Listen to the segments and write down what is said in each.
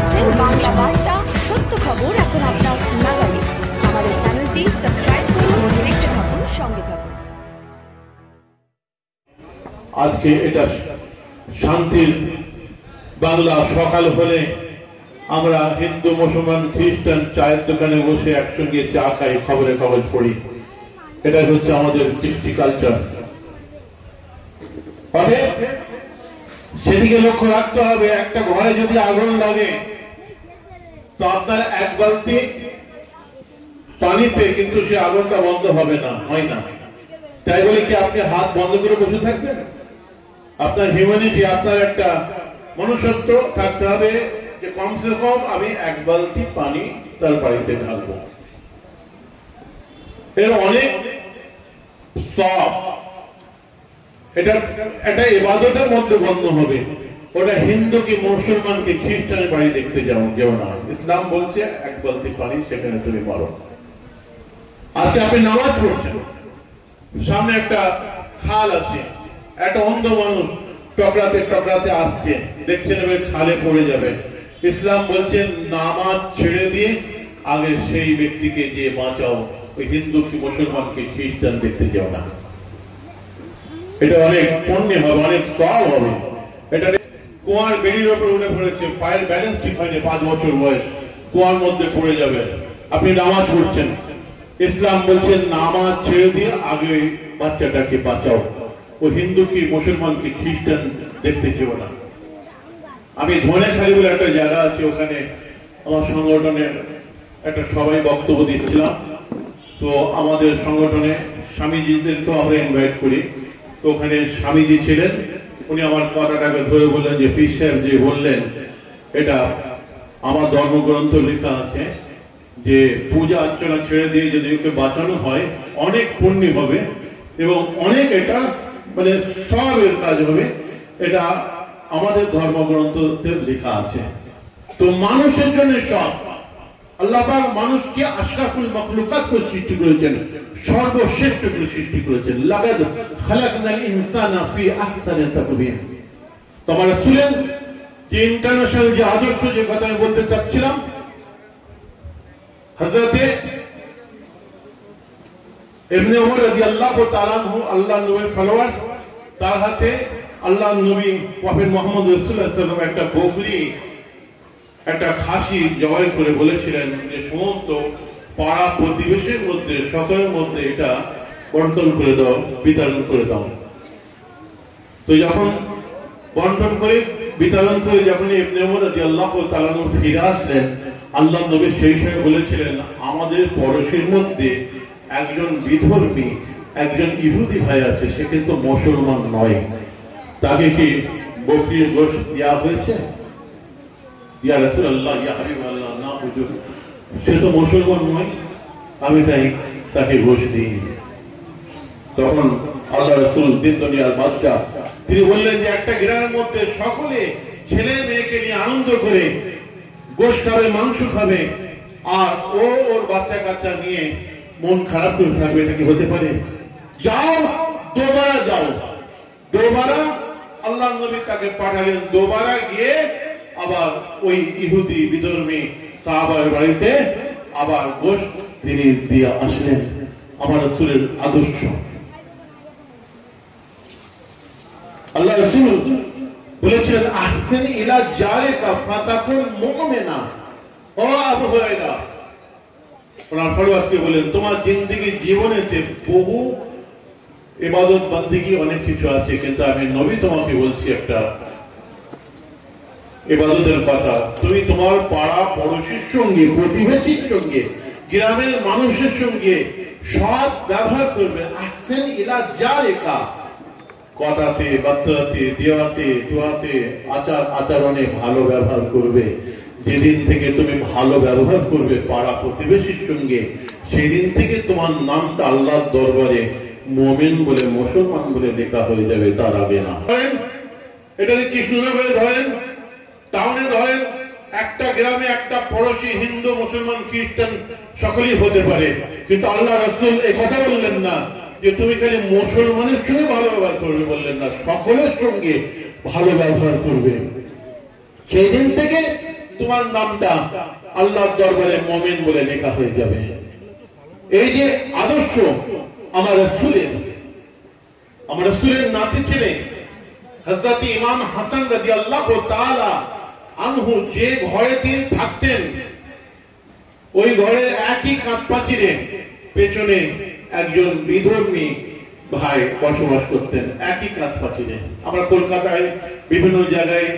দেখছেন বাংলা বার্তা, সত্য খবর এখন আপনার নাগালে। আমাদের চ্যানেলটি সাবস্ক্রাইব করুন, দেখতে থাকুন, সঙ্গে থাকুন। আজকে এটা শান্তির বাংলা। সকাল হলে আমরা হিন্দু, মুসলমান, খ্রিস্টান চায়ের দোকানে বসে একসঙ্গে চা খাই, খবরে খবর পড়ি। এটা হচ্ছে আমাদের কৃষ্টি কালচার। সেদিকে লক্ষ্য রাখতে হবে। একটা ঘরে যদি আগুন লাগে তো আপনার এক বালতি পানিতে কিন্তু সে আগুনটা বন্ধ হবে না, হয় না। তাই বলে কি আপনি হাত বন্ধ করে বসে থাকবেন? আপনার হিউম্যানিটি, আপনার একটা মনুষ্যত্ব থাকতে হবে যে কমসে কম আমি এক বালতি পানি তার বাড়িতে ঢালবো। এর অনেক সওয়াব। এটা একটা ইবাদতের মধ্যে গণ্য হবে। ওটা হিন্দু কি মুসলমান কি খ্রিস্টানের বাড়ি দেখতে যেও না। ইসলাম বলছে এক বালতি পানি, সেখানে তুমি মারো। আজকে আপনি নামাজ পড়ছেন, সামনে একটা খাল আছে, একটা অন্ধ মানুষ টকরাতে টকরাতে আসছে, দেখছেন এবার খালে পড়ে যাবে। ইসলাম বলছে নামাজ ছেড়ে দিয়ে আগে সেই ব্যক্তিকে যে বাঁচাও। ওই হিন্দু কি মুসলমান কি খ্রিস্টান দেখতে যাও না। এটা অনেক পুণ্য হবে, অনেক সওয়াব হবে। এটা কুয়ার বেড়ির ওপর উঠে পড়েছে, পায়ের ব্যালেন্স ঠিক হয়নি, 5 বছর বয়স, কুয়ার মধ্যে পড়ে যাবে। আপনি নামাজ পড়ছেন, ইসলাম বলছে নামাজ ছেড়ে দিয়ে আগে বাচ্চাটাকে বাঁচাও। ও হিন্দু কি মুসলমান কি খ্রিস্টান দেখতে যেও না। আমি ধনেখালি বলে একটা জায়গা আছে, ওখানে আমার সংগঠনের একটা সবাই বক্তব্য দিচ্ছিলাম। তো আমাদের সংগঠনে স্বামীজিদেরকেও আমরা ইনভাইট করি। তো ওখানে স্বামীজি ছিলেন, উনি আমার কথাটাকে ধরে বললেন যে পীর সাহেব যে বললেন, এটা আমার ধর্মগ্রন্থ লেখা আছে যে পূজা অর্চনা ছেড়ে দিয়ে যদি ওকে বাঁচানো হয় অনেক পুণ্য হবে এবং অনেক এটা মানে সওয়াবের কাজ হবে। এটা আমাদের ধর্মগ্রন্থতে লেখা আছে। তো মানুষের জন্য সব। আল্লাহ পাক মানুষকে আশরাফুল মাখলুকাত করে সৃষ্টি করেছেন, সর্বশ্রেষ্ঠ করে সৃষ্টি করেছেন। লাকাদ খালাকনাল ইনসানা ফি আহসানি তাকওয়িম। তোমার রাসূলের যে ইন্টারন্যাশনাল যে আদর্শ, যে কথা আমি বলতে চাচ্ছিলাম, হযরতে ইবনে ওমর রাদিয়াল্লাহু তাআলা আনহু, আল্লাহর নবীর ফলোয়ার, তার হাতে আল্লাহর নবী প্রফেট মুহাম্মদ রাসূলুল্লাহ সাল্লাল্লাহু আলাইহি ওয়াসাল্লাম একটা বকরি, একটা খাসি জবাই করে বলেছিলেন যে সমস্ত পাড়া প্রতিবেশীর মধ্যে, সকলের মধ্যে এটা বন্টন করে দাও, বিতরণ করে দাও। তো যখন বন্টন করে বিতরণ করে যখন ইবনে ওমর রাদিয়াল্লাহু তাআলা আনহু ফিরে আসলেন, আল্লাহ নবী সেই সময় বলেছিলেন আমাদের পড়োশীর মধ্যে একজন বিধর্মী, একজন ইহুদি ভাই আছে, সে কিন্তু মুসলমান নয়। তাকে কি বকরির গোশত দেওয়া হয়েছে? ইয়া রাসূলুল্লাহ, ইয়া হাবিবাল্লাহ, না হুজুর, সে তো মুসলমান নয়, আমি তাই তাকে গোশত দিইনি। তখন আল্লাহ রাসূল দিন দুনিয়ার বাদশা, তিনি বললেন যে একটা গ্রামের মধ্যে সকলে ছেলে মেয়েকে নিয়ে আনন্দ করে গোশত খাবে, মাংস খাবে, আর ও ওর বাচ্চা কাচ্চা নিয়ে মন খারাপ করে থাকবে, এটা কি হতে পারে? যাও, দোবারা যাও। দোবারা আল্লাহ নবী তাকে পাঠালেন। দোবারা গিয়ে আবার ওই ইহুদি বিধর্মী সাহাবার বাড়িতে আবার গোশত তিনি দিয়ে আসলেন। আমার রাসূলের আদর্শ। আল্লাহ রাসূল বলেছিলেন আহসিন ইলা জারিকা ফাতাকুন মুমিনা। ও আবু হুরায়রা, ওনার ফলোয়ার্সকে বলেন তোমার জিন্দেগি জীবনেতে বহু ইবাদত বন্দেগী অনেক কিছু আছে, কিন্তু আমি নবী তোমাকে বলছি একটা ইবাদতের কথা। তুমি তোমার পাড়া পড়োশীর সঙ্গে, প্রতিবেশীর সঙ্গে, গ্রামের মানুষের সঙ্গে সৎ ব্যবহার করবে। আহসিন ইলা জারিকা, কথাতে, বার্তাতে, দেওয়াতে, দোয়াতে, আচার আচরণে ভালো ব্যবহার করবে। যেদিন থেকে তুমি ভালো ব্যবহার করবে পাড়া প্রতিবেশীর সঙ্গে, সেদিন থেকে তোমার নামটা আল্লাহর দরবারে মুমিন বলে, মুসলমান বলে লেখা হয়ে যাবে, তার আগে না। এটা যদি কৃষ্ণনগরে ধরেন, টাউনে ধরেন, একটা গ্রামে একটা পড়োশী হিন্দু, মুসলমান, খ্রিস্টান সকলেই হতে পারে, কিন্তু আল্লাহ রাসূল এই কথা বললেন না যে তুমি খালি মুসলমানের সঙ্গে ভালো ব্যবহার করবে, বললেন না সকলের সঙ্গে ভালো ব্যবহার করবে। সেই দিন থেকে তোমার নামটা আল্লাহর দরবারে মুমিন বলে লেখা হয়ে যাবে। এই যে আদর্শ আমার রাসূলের নাতি ছিলেন হযরত ইমাম হাসান রাদিয়াল্লাহু তাআলা আনহু, যে ঘরে তিনি থাকতেন ওই ঘরের একই কাঁধপাচিরে পেছনে একজন বিধর্মী ভাই বসবাস করতেন, একই কাঁধপাচিরে। আমরা কলকাতায় বিভিন্ন জায়গায়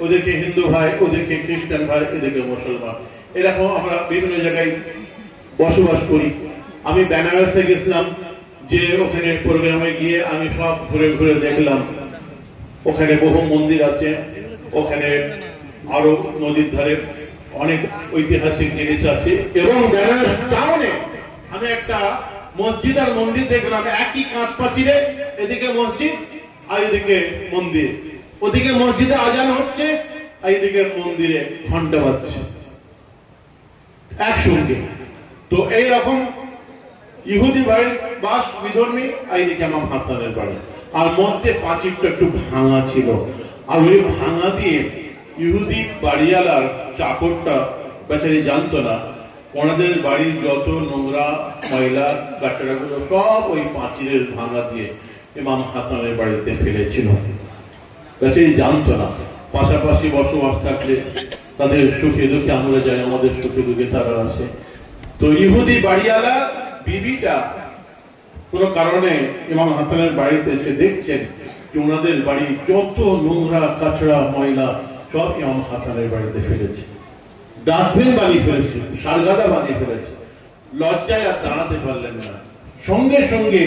ওদিকে হিন্দু ভাই, ওদিকে খ্রিস্টান ভাই, এদিকে মুসলমান, এরকম আমরা বিভিন্ন জায়গায় বসবাস করি। আমি বেনারসে গেছিলাম, যে ওখানে প্রোগ্রামে গিয়ে আমি সব ঘুরে ঘুরে দেখলাম, ওখানে বহু মন্দির আছে, ওখানে আরো নদীর ধারে অনেক ঐতিহাসিক জিনিস আছে। এবং বেনারস টাউনে আমি একটা মসজিদ আর মন্দির দেখলাম, একই কাঁধপাচিরে, এদিকে মসজিদ আর এদিকে মন্দির। ওদিকে মসজিদে আজান হচ্ছে আর এদিকে মন্দিরে ঘন্টা বাজছে একসঙ্গে। তো এইরকম ইহুদি বাড়ির বাস, বিধর্মী, আর এদিকে ইমাম হাসানের বাড়ি, আর মধ্যে পাঁচিরটা একটু ভাঙা ছিল। আর ওই ভাঙা দিয়ে ইহুদি বাড়িওয়ালার চাকরটা বেচারি জানতো না ওনাদের বাড়ির যত নোংরা ময়লা কাচড়াগুলো সব ওই পাঁচিরের ভাঙা দিয়ে ইমাম হাসানের বাড়িতে ফেলেছিল। বেচারি জানতো না। পাশাপাশি বসবাস থাকলে তাদের সুখে দুঃখে আমরা যাই, আমাদের সুখে দুঃখে তারা আসে। তো ইহুদি বাড়িওয়ালা বিবিটা কোন কারণে ইমাম হাসানের বাড়িতে এসে দেখছেন যে ওনাদের বাড়ি যত নোংরা কাচড়া ময়লা সব ইমাম হাসানের বাড়িতে ফেলেছে, ডাস্টবিন বানিয়ে ফেলেছে, সারগাদা বানিয়ে ফেলেছে। লজ্জায় আর দাঁড়াতে পারলেন না, সঙ্গে সঙ্গে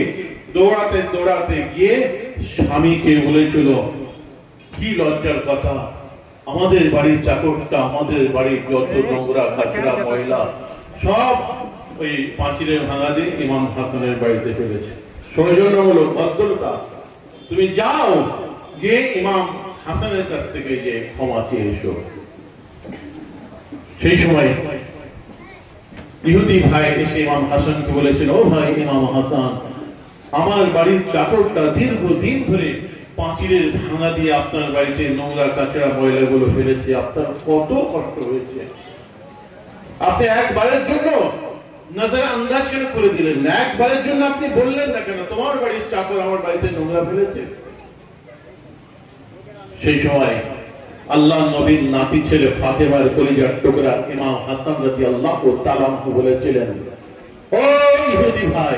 দৌড়াতে দৌড়াতে গিয়ে স্বামীকে বলেছিল, কি লজ্জার কথা, আমাদের বাড়ির চাকরটা আমাদের বাড়ির যত নোংরা কাচড়া ময়লা সব ওই পাঁচিরের ভাঙা দিয়ে ইমাম হাসানের বাড়িতে ফেলেছে। সৌজন্যমূলক ভদ্রতা, তুমি যাও গিয়ে ইমাম হাসানের কাছ থেকে যে ক্ষমা চেয়ে এসো। সেই সময় ইহুদি ভাই এসে ইমাম হাসানকে বলেছেন, ও ভাই ইমাম হাসান, আমার বাড়ির চাকরটা দীর্ঘদিন ধরে পাঁচিরের ভাঙা দিয়ে আপনার বাড়িতে নোংরা কাচড়া ময়লাগুলো ফেলেছে, আপনার কত কষ্ট হয়েছে। আপনি একবারের জন্য নজর আন্দাজ কেন করে দিলেন না? একবারের জন্য আপনি বললেন না কেন তোমার বাড়ির চাকর আমার বাড়িতে নোংরা ফেলেছে? সেই সময় আল্লাহ নবীর নাতি ছেলে ফাতেমার কলিজার টুকরা ইমাম হাসান রাদিয়াল্লাহু তাআলা বলেছিলেন, ও ইহুদি ভাই,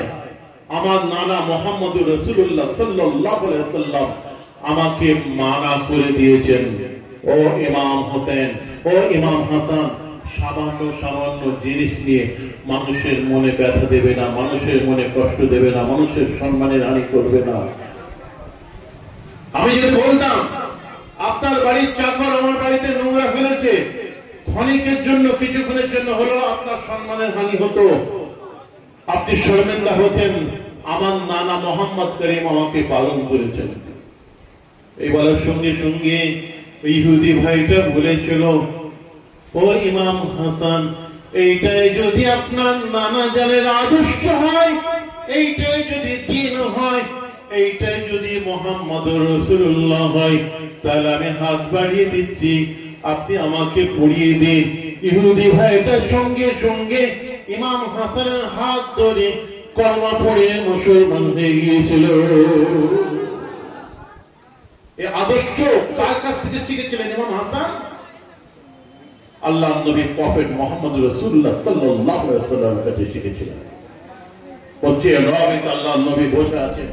আমার নানা মুহাম্মদুর রাসূলুল্লাহ সাল্লাল্লাহু আলাইহি ওয়াসাল্লাম আমাকে মানা করে দিয়েছেন, ও ইমাম হোসেন, ও ইমাম হাসান, সামান্য সামান্য জিনিস নিয়ে মানুষের মনে ব্যথা দেবে না, মানুষের মনে কষ্ট দেবে না, মানুষের সম্মানের হানি করবে না। আমি যদি বলতাম আপনার বাড়ির চাকর আমার বাড়িতে নোংরা ফেলেছে, ক্ষণিকের জন্য কিছুক্ষণের জন্য হলো আপনার সম্মানের হানি হতো, আপনি শর্মিন্দা হতেন, আমার নানা মোহাম্মদ করিম আমাকে পালন করেছেন। এই বলার সঙ্গে সঙ্গে ইহুদি ভাইটা বলেছিল, ও ইমাম হাসান, এইটাই যদি আপনার নানা জানের আদর্শ হয়, এইটাই যদি দিন হয়, এইটাই যদি মুহাম্মদুর রাসূলুল্লাহ হয়, তাহলে আমি হাত বাড়িয়ে দিচ্ছি, আপনি আমাকে পড়িয়ে দিন। ইহুদি ভাইটা সঙ্গে সঙ্গে ইমাম হাসানের হাত ধরে কলমা পড়ে মুসলমান হয়ে গিয়েছিল। এই আদর্শ কার কাছ থেকে শিখেছিলেন ইমাম হাসান? আল্লাহ নবী প্রফেট মুহাম্মদ রাসূলুল্লাহ সাল্লাল্লাহু আলাইহি ওয়াসাল্লামের কাছে শিখেছিলেন। বলছে আল্লাহ নবী বসে আছেন,